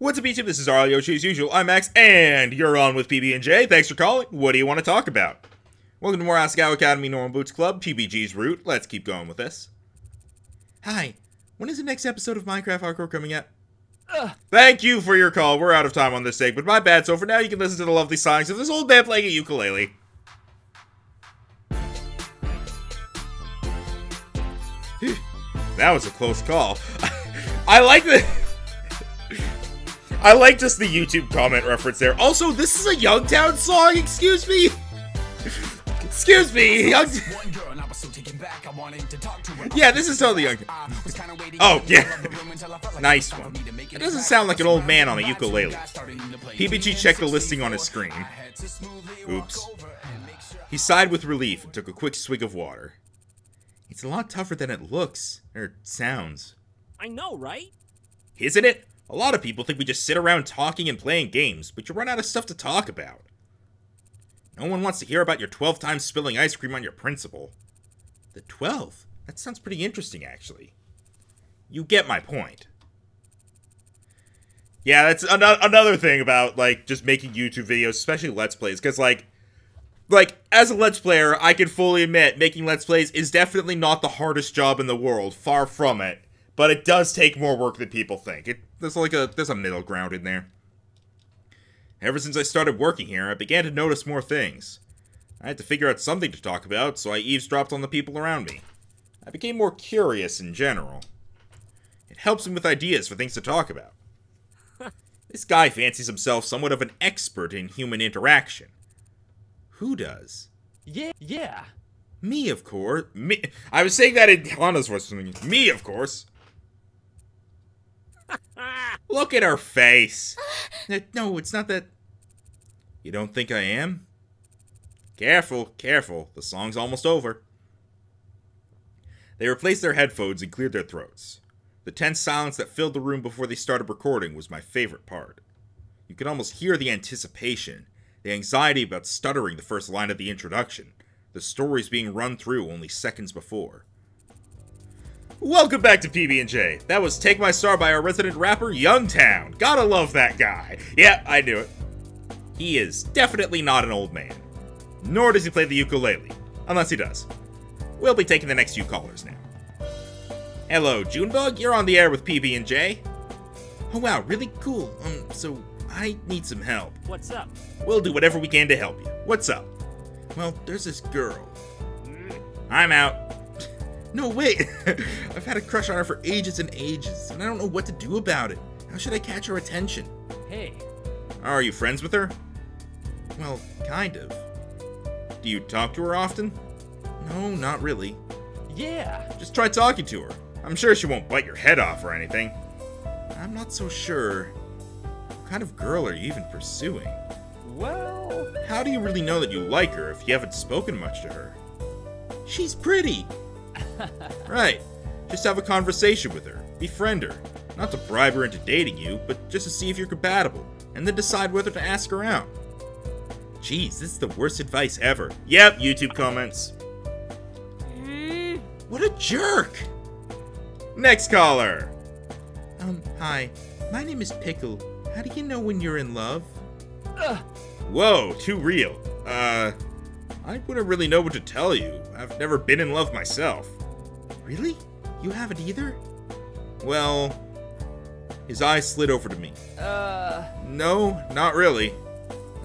What's up, YouTube? This is Yoshi as usual. I'm Max, and you're on with PB&J. Thanks for calling. What do you want to talk about? Welcome to more Asagao Academy Normal Boots Club, PBG's route. Let's keep going with this. Hi, when is the next episode of Minecraft Hardcore coming out? Thank you for your call. We're out of time on this segment. My bad. So for now, you can listen to the lovely songs of this old man playing a ukulele. That was a close call. I like the... I like just the YouTube comment reference there. Also, this is a Youngtown song, excuse me? Excuse me, Yeah, this is totally Youngtown. Oh, yeah. Nice one. It doesn't sound like an old man on a ukulele. PBG checked the listing on his screen. Oops. He sighed with relief and took a quick swig of water. It's a lot tougher than it looks, or sounds. I know, right? Isn't it? A lot of people think we just sit around talking and playing games, but you run out of stuff to talk about. No one wants to hear about your 12 times spilling ice cream on your principal. The 12? That sounds pretty interesting, actually. You get my point. Yeah, that's another thing about, like, just making YouTube videos, especially Let's Plays, because, like, as a Let's Player, I can fully admit making Let's Plays is definitely not the hardest job in the world, far from it. But it does take more work than people think. There's a middle ground in there. Ever since I started working here, I began to notice more things. I had to figure out something to talk about, so I eavesdropped on the people around me. I became more curious in general. It helps me with ideas for things to talk about. This guy fancies himself somewhat of an expert in human interaction. Who does? Yeah. Me, of course. Me. I was saying that in Hana's voice. Me, of course. Look at her face. No, it's not that. You don't think I am? Careful, careful. The song's almost over. They replaced their headphones and cleared their throats. The tense silence that filled the room before they started recording was my favorite part. You could almost hear the anticipation, the anxiety about stuttering the first line of the introduction, the stories being run through only seconds before. Welcome back to PB&J. That was Take My Star by our resident rapper, Youngtown. Gotta love that guy. Yeah, I knew it. He is definitely not an old man. Nor does he play the ukulele. Unless he does. We'll be taking the next few callers now. Hello, Junebug. You're on the air with PB&J. Oh wow, really cool. So I need some help. What's up? We'll do whatever we can to help you. What's up? Well, there's this girl. I'm out. No, wait. I've had a crush on her for ages and ages, and I don't know what to do about it. How should I catch her attention? Hey. Are you friends with her? Well, kind of. Do you talk to her often? No, not really. Yeah. Just try talking to her. I'm sure she won't bite your head off or anything. I'm not so sure. What kind of girl are you even pursuing? Well... How do you really know that you like her if you haven't spoken much to her? She's pretty! Right. Just have a conversation with her. Befriend her. Not to bribe her into dating you, but just to see if you're compatible, and then decide whether to ask her out. Jeez, this is the worst advice ever. Yep, YouTube comments. What a jerk! Next caller! Hi. My name is Pickle. How do you know when you're in love? Whoa, too real. I wouldn't really know what to tell you. I've never been in love myself. Really? You haven't either? Well... His eyes slid over to me. No, not really.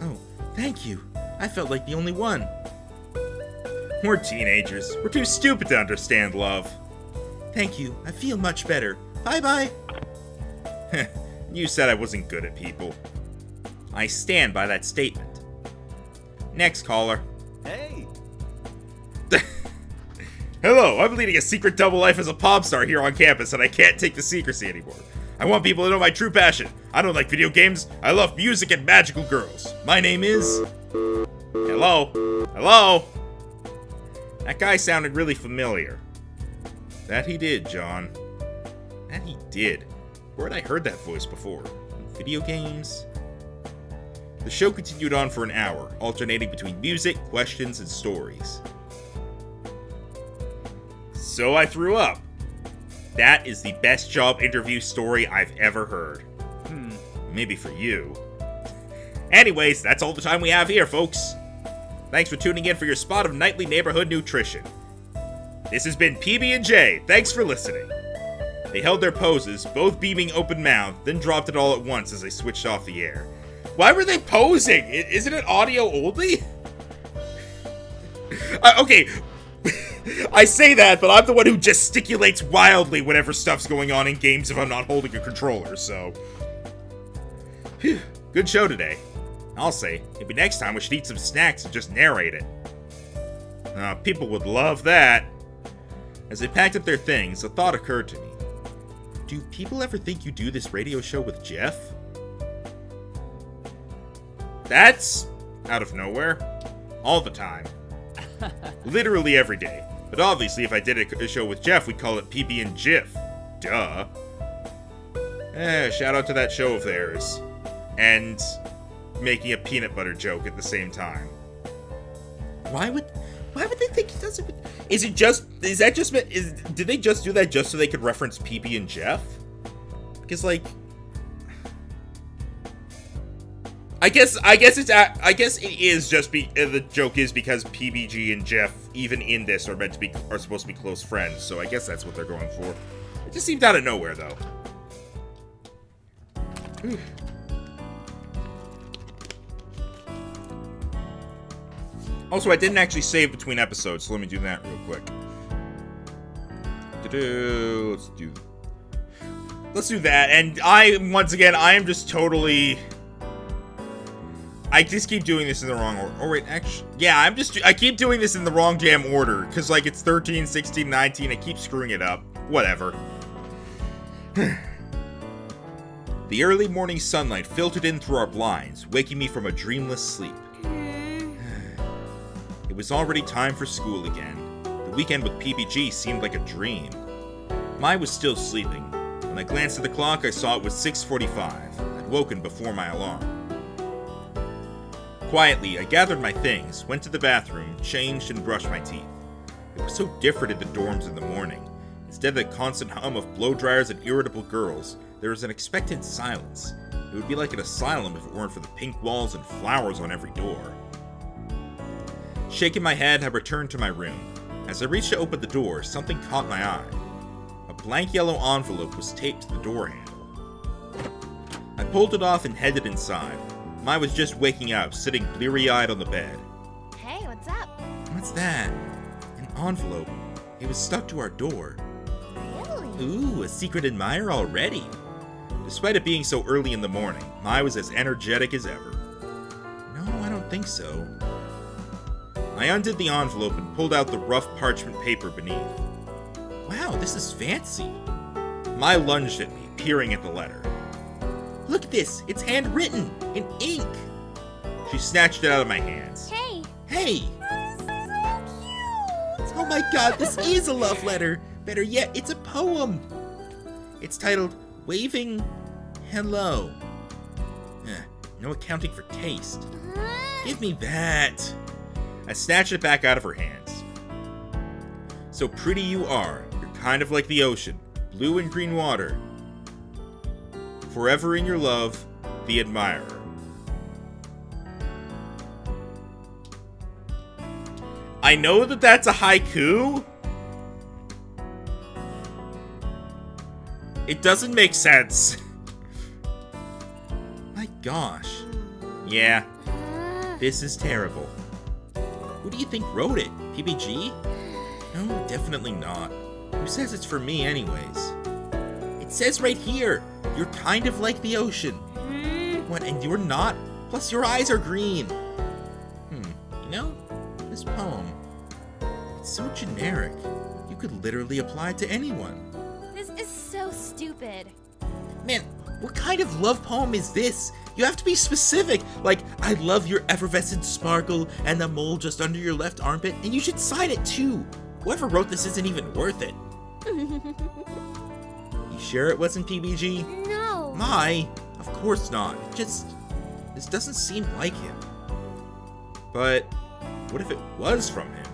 Oh, thank you. I felt like the only one. We're teenagers. We're too stupid to understand love. Thank you. I feel much better. Bye-bye. You said I wasn't good at people. I stand by that statement. Next caller. Hey. Hello, I'm leading a secret double life as a pop star here on campus, and I can't take the secrecy anymore. I want people to know my true passion. I don't like video games. I love music and magical girls. My name is... Hello? Hello? That guy sounded really familiar. That he did, John. That he did. Where had I heard that voice before? Video games? The show continued on for an hour, alternating between music, questions, and stories. So I threw up. That is the best job interview story I've ever heard. Maybe for you. Anyways, that's all the time we have here, folks. Thanks for tuning in for your spot of nightly neighborhood nutrition. This has been PB&J. Thanks for listening. They held their poses, both beaming open-mouthed, then dropped it all at once as they switched off the air. Why were they posing? Isn't it audio only? Okay, I say that, but I'm the one who gesticulates wildly whenever stuff's going on in games if I'm not holding a controller, so... Phew, good show today. I'll say, maybe next time we should eat some snacks and just narrate it. People would love that. As they packed up their things, a thought occurred to me. Do people ever think you do this radio show with Jeff? That's out of nowhere. All the time. Literally every day. But obviously, if I did a show with Jeff, we'd call it PB and Jiff. Duh. Shout out to that show of theirs. And making a peanut butter joke at the same time. Why would they think he does it? Did they just do that just so they could reference PB and Jeff? Because like, I guess it is just the joke is because PBG and Jeff, even in this, are supposed to be close friends. So I guess that's what they're going for. It just seemed out of nowhere, though. Whew. Also, I didn't actually save between episodes, so let me do that real quick. Let's do that. And I am just totally... I just keep doing this in the wrong order. Oh, wait, actually... Yeah, I keep doing this in the wrong damn order. Because, like, it's 13, 16, 19. I keep screwing it up. Whatever. The early morning sunlight filtered in through our blinds, waking me from a dreamless sleep. It was already time for school again. The weekend with PBG seemed like a dream. Mai was still sleeping. When I glanced at the clock, I saw it was 6:45. I'd woken before my alarm. Quietly, I gathered my things, went to the bathroom, changed, and brushed my teeth. It was so different in the dorms in the morning. Instead of the constant hum of blow dryers and irritable girls, there was an expectant silence. It would be like an asylum if it weren't for the pink walls and flowers on every door. Shaking my head, I returned to my room. As I reached to open the door, something caught my eye. A blank yellow envelope was taped to the door handle. I pulled it off and headed inside. Mai was just waking up, sitting bleary-eyed on the bed. Hey, what's up? What's that? An envelope. It was stuck to our door. Really? Ooh, a secret admirer already. Despite it being so early in the morning, Mai was as energetic as ever. No, I don't think so. I undid the envelope and pulled out the rough parchment paper beneath. Wow, this is fancy. Mai lunged at me, peering at the letter. Look at this, it's handwritten, in ink. She snatched it out of my hands. Hey! Hey! This is so cute! Oh my god, this is a love letter! Better yet, it's a poem! It's titled, Waving Hello. No accounting for taste. Give me that! I snatched it back out of her hands. So pretty you are. You're kind of like the ocean. Blue and green water. Forever in your love, the admirer. I know that that's a haiku. It doesn't make sense. My gosh. Yeah. This is terrible. Who do you think wrote it? PBG? No, definitely not. Who says it's for me anyways? It says right here, you're kind of like the ocean. What, and you're not? Plus your eyes are green. You know, this poem, it's so generic. You could literally apply it to anyone. This is so stupid. Man, what kind of love poem is this? You have to be specific, like, I love your effervescent sparkle and the mole just under your left armpit, and you should sign it too. Whoever wrote this isn't even worth it. You sure it wasn't PBG? No. Mai? Of course not. This doesn't seem like him. But what if it was from him?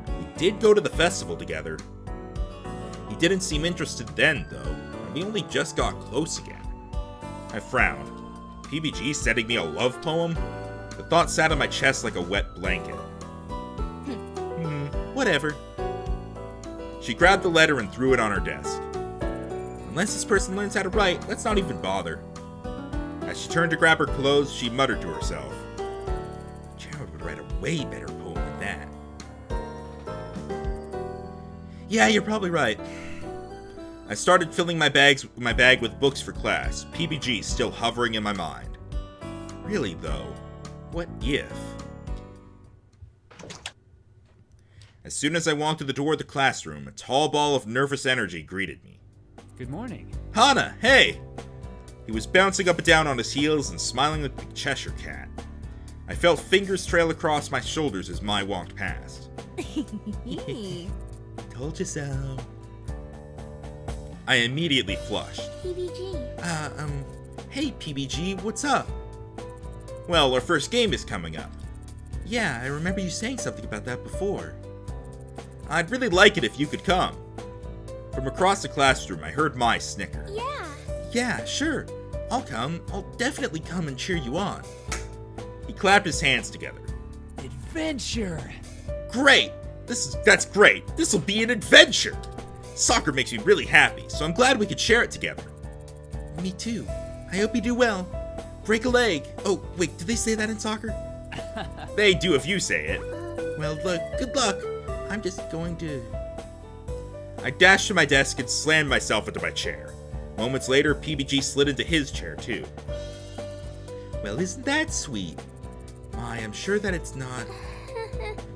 We did go to the festival together. He didn't seem interested then, though, and we only just got close again. I frowned. PBG sending me a love poem? The thought sat on my chest like a wet blanket. Whatever. She grabbed the letter and threw it on her desk. Unless this person learns how to write, let's not even bother. As she turned to grab her clothes, she muttered to herself, Jared would write a way better poem than that. Yeah, you're probably right. I started filling my bag with books for class, PBG still hovering in my mind. Really though, what if? As soon as I walked through the door of the classroom, a tall ball of nervous energy greeted me. Good morning. Hana, hey! He was bouncing up and down on his heels and smiling like a Cheshire cat. I felt fingers trail across my shoulders as Mai walked past. Told you so. I immediately flushed. PBG. Hey PBG, what's up? Well, our first game is coming up. Yeah, I remember you saying something about that before. I'd really like it if you could come. From across the classroom, I heard Mai snicker. Yeah. Yeah, sure. I'll come. I'll definitely come and cheer you on. He clapped his hands together. Adventure! Great! That's great. This'll be an adventure! Soccer makes me really happy, so I'm glad we could share it together. Me too. I hope you do well. Break a leg. Oh, wait, did they say that in soccer? They do if you say it. Well, look, good luck. I'm just going to... I dashed to my desk and slammed myself into my chair. Moments later, PBG slid into his chair, too. Well, isn't that sweet? Why, I'm sure that it's not...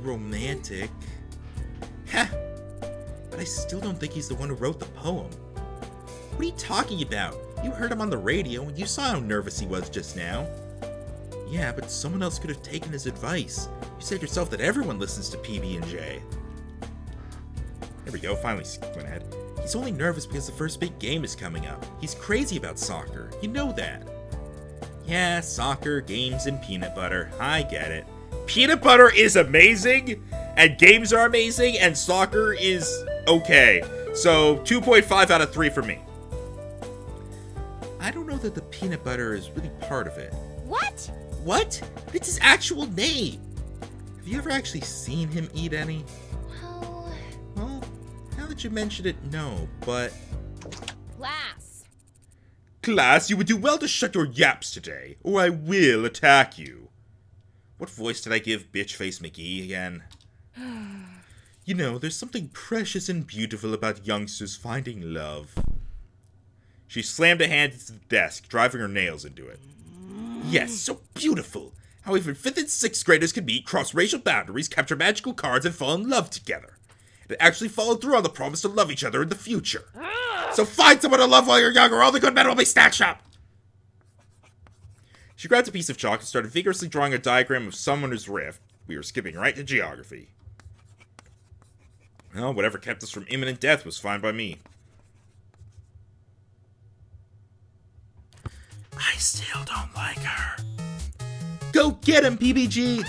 romantic. Ha! But I still don't think he's the one who wrote the poem. What are you talking about? You heard him on the radio and you saw how nervous he was just now. Yeah, but someone else could have taken his advice. You said yourself that everyone listens to PB&J. There we go, finally went ahead. He's only nervous because the first big game is coming up. He's crazy about soccer. You know that. Yeah, soccer, games, and peanut butter. I get it. Peanut butter is amazing, and games are amazing, and soccer is okay. So, 2.5 out of 3 for me. I don't know that the peanut butter is really part of it. What? What? It's his actual name. Have you ever actually seen him eat any? Well, now that you mention it, no, but... Class, you would do well to shut your yaps today, or I will attack you. What voice did I give Bitchface McGee again? You know, there's something precious and beautiful about youngsters finding love. She slammed a hand into the desk, driving her nails into it. Yes, so beautiful. How even 5th and 6th graders can meet, cross racial boundaries, capture magical cards, and fall in love together. And actually follow through on the promise to love each other in the future. So find someone to love while you're young, or all the good men will be snatched up! She grabbed a piece of chalk and started vigorously drawing a diagram of Summoner's Rift. We were skipping right to geography. Well, whatever kept us from imminent death was fine by me. I still don't like her. Go get him, PBG!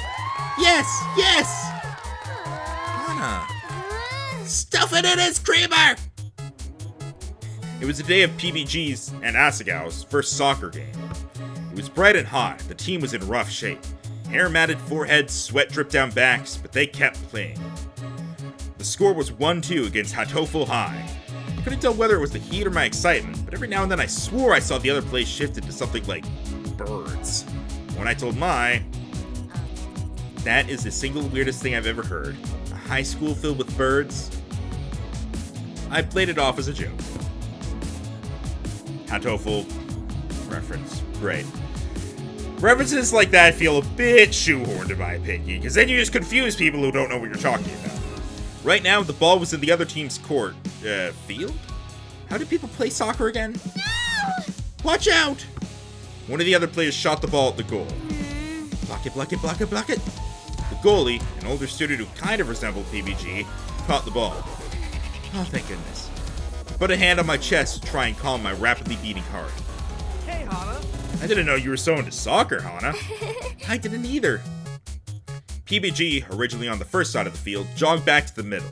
Yes, yes! Hana, stuff it in his creamer! It was the day of PBG's and Asagao's first soccer game. It was bright and hot, the team was in rough shape. Hair matted foreheads, sweat dripped down backs, but they kept playing. The score was 1-2 against Hatoful High. I couldn't tell whether it was the heat or my excitement, but every now and then I swore I saw the other place shifted to something like birds. When I told Mai, that is the single weirdest thing I've ever heard. A high school filled with birds? I played it off as a joke. Hatoful reference. Great. References like that feel a bit shoehorned in my opinion, because then you just confuse people who don't know what you're talking about. Right now, the ball was in the other team's court. Field? How do people play soccer again? No! Watch out! One of the other players shot the ball at the goal. Block it, block it, block it, block it! The goalie, an older student who kind of resembled PBG, caught the ball. Oh, thank goodness. I put a hand on my chest to try and calm my rapidly beating heart. Hey, Hana. I didn't know you were so into soccer, Hana. I didn't either. PBG, originally on the first side of the field, jogged back to the middle.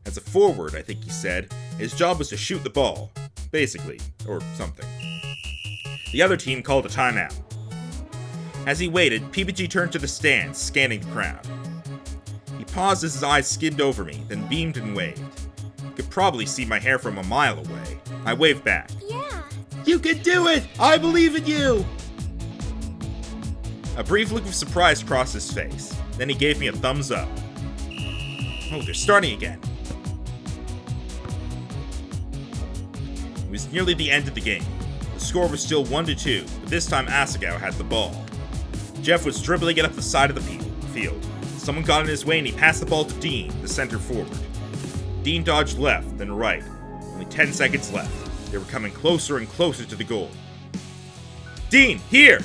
As a forward, I think he said, his job was to shoot the ball. Basically. Or something. The other team called a timeout. As he waited, PBG turned to the stands, scanning the crowd. He paused as his eyes skimmed over me, then beamed and waved. You could probably see my hair from a mile away. I waved back. Yeah. You can do it! I believe in you! A brief look of surprise crossed his face. Then he gave me a thumbs up. Oh, they're starting again. It was nearly the end of the game. The score was still 1-2, but this time Asagao had the ball. Jeff was dribbling it up the side of the field. Someone got in his way and he passed the ball to Dean, the center forward. Dean dodged left, then right. Only 10 seconds left. They were coming closer and closer to the goal. Dean, here!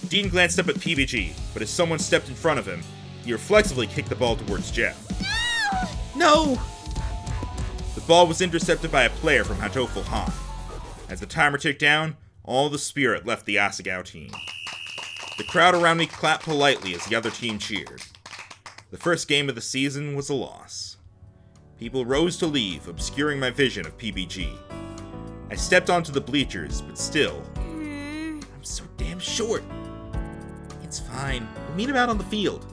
Dean glanced up at PBG, but as someone stepped in front of him, he reflexively kicked the ball towards Jeff. No! The ball was intercepted by a player from Hatoful Han. As the timer ticked down, all the spirit left the Asagao team. The crowd around me clapped politely as the other team cheered. The first game of the season was a loss. People rose to leave, obscuring my vision of PBG. I stepped onto the bleachers, but still, I'm so damn short. It's fine. We'll meet him out on the field.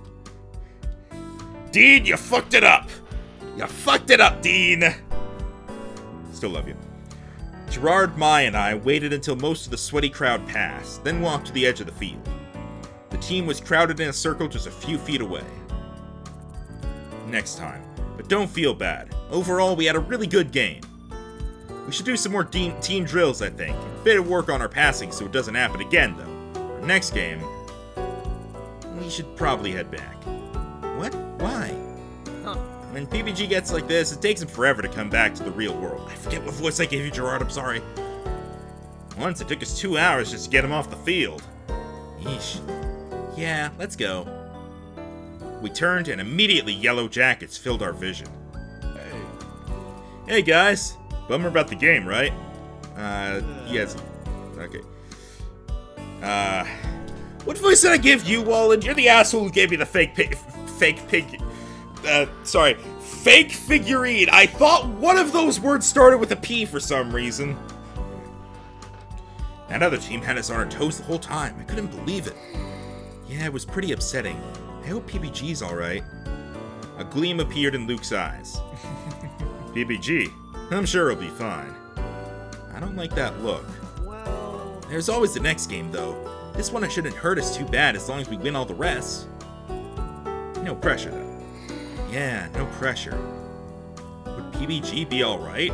Dean, you fucked it up! You fucked it up, Dean! Still love you. Gerard, Mai, and I waited until most of the sweaty crowd passed, then walked to the edge of the field. The team was crowded in a circle just a few feet away. Next time. But don't feel bad. Overall, we had a really good game. We should do some more team drills, I think. A bit of work on our passing so it doesn't happen again, though. Our next game, we should probably head back. What? Why? When PBG gets like this, it takes him forever to come back to the real world. I forget what voice I gave you, Gerard, I'm sorry. Once it took us 2 hours just to get him off the field. Yeesh. Yeah, let's go. We turned and immediately yellow jackets filled our vision. Hey guys. Bummer about the game, right? Yes. Okay. What voice did I give you, Wallen? You're the asshole who gave me the fake figurine. I thought one of those words started with a P for some reason. That other team had us on our toes the whole time. I couldn't believe it. Yeah, it was pretty upsetting. I hope PBG's alright. A gleam appeared in Luke's eyes. PBG? I'm sure he'll be fine. I don't like that look. Well... There's always the next game, though. This one shouldn't hurt us too bad as long as we win all the rest. No pressure, though. Yeah, no pressure. Would PBG be alright?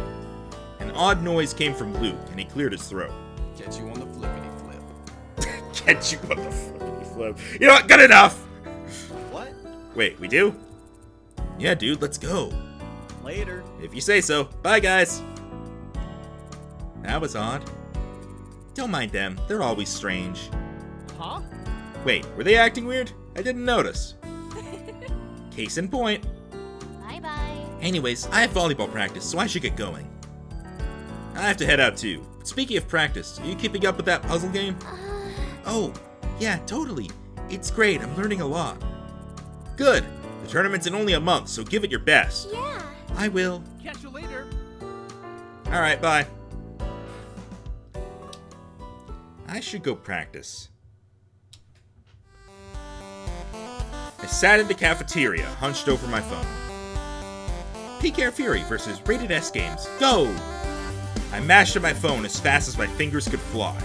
An odd noise came from Luke, and he cleared his throat. Catch you on the flippity flip. Catch you on the flippity flip. You know what? Good enough! What? Wait, we do? Yeah, dude, let's go. Later. If you say so. Bye, guys. That was odd. Don't mind them. They're always strange. Huh? Wait, were they acting weird? I didn't notice. Case in point. Bye-bye. Anyways, I have volleyball practice, so I should get going. I have to head out too. But speaking of practice, are you keeping up with that puzzle game? Oh, yeah, totally. It's great. I'm learning a lot. Good. The tournament's in only a month, so give it your best. Yeah. I will. Catch you later. Alright, bye. I should go practice. I sat in the cafeteria, hunched over my phone. Peak Air Fury versus Rated S Games. Go! I mashed at my phone as fast as my fingers could fly.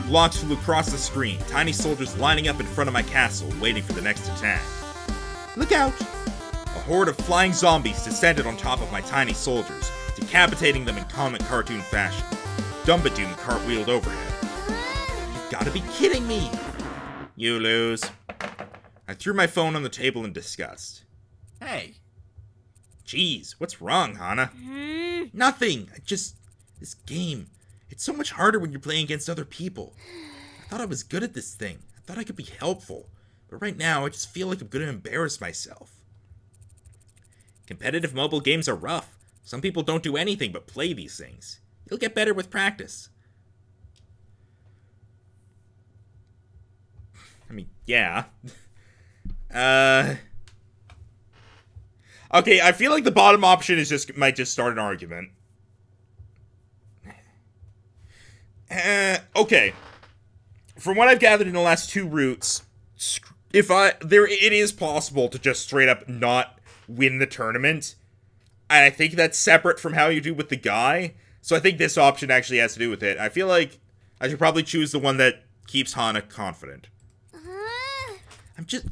Blocks flew across the screen, tiny soldiers lining up in front of my castle, waiting for the next attack. Look out! A horde of flying zombies descended on top of my tiny soldiers, decapitating them in comic cartoon fashion. Dumbadoom cartwheeled overhead. You've gotta be kidding me! You lose. I threw my phone on the table in disgust. Hey. Jeez, what's wrong, Hana? Nothing! This game. It's so much harder when you're playing against other people. I thought I was good at this thing. I thought I could be helpful. But right now, I just feel like I'm gonna embarrass myself. Competitive mobile games are rough. Some people don't do anything but play these things. You'll get better with practice. I mean, yeah. Okay, I feel like the bottom option is might just start an argument. Okay. from what I've gathered in the last 2 routes, it is possible to just straight up not win the tournament. And I think that's separate from how you do with the guy. So I think this option actually has to do with it. I feel like I should probably choose the one that keeps Hana confident.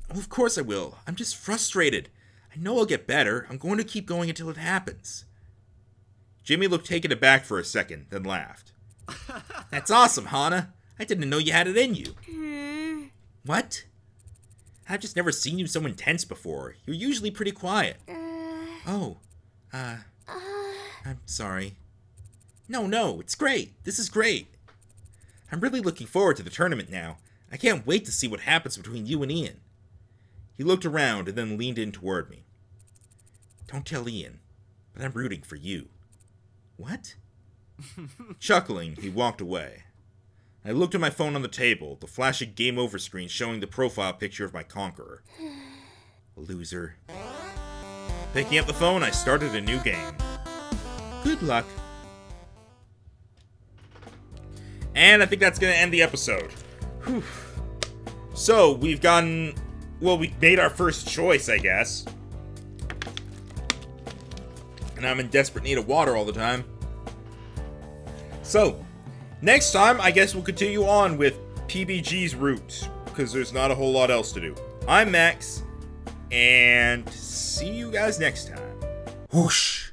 Of course I will. I'm just frustrated. I know I'll get better. I'm going to keep going until it happens. Jimmy looked taken aback for a second, then laughed. That's awesome, Hana. I didn't know you had it in you. What? I've just never seen you so intense before. You're usually pretty quiet. I'm sorry. No, it's great. This is great. I'm really looking forward to the tournament now. I can't wait to see what happens between you and Ian. He looked around and then leaned in toward me. Don't tell Ian, but I'm rooting for you. What? Chuckling, he walked away. I looked at my phone on the table, the flashing game over screen showing the profile picture of my conqueror. Loser. Picking up the phone, I started a new game. Good luck. And I think that's going to end the episode. Whew. So, we made our first choice, I guess. And I'm in desperate need of water all the time. So, next time, I guess we'll continue on with PBG's route, because there's not a whole lot else to do. I'm Max, and see you guys next time. Whoosh!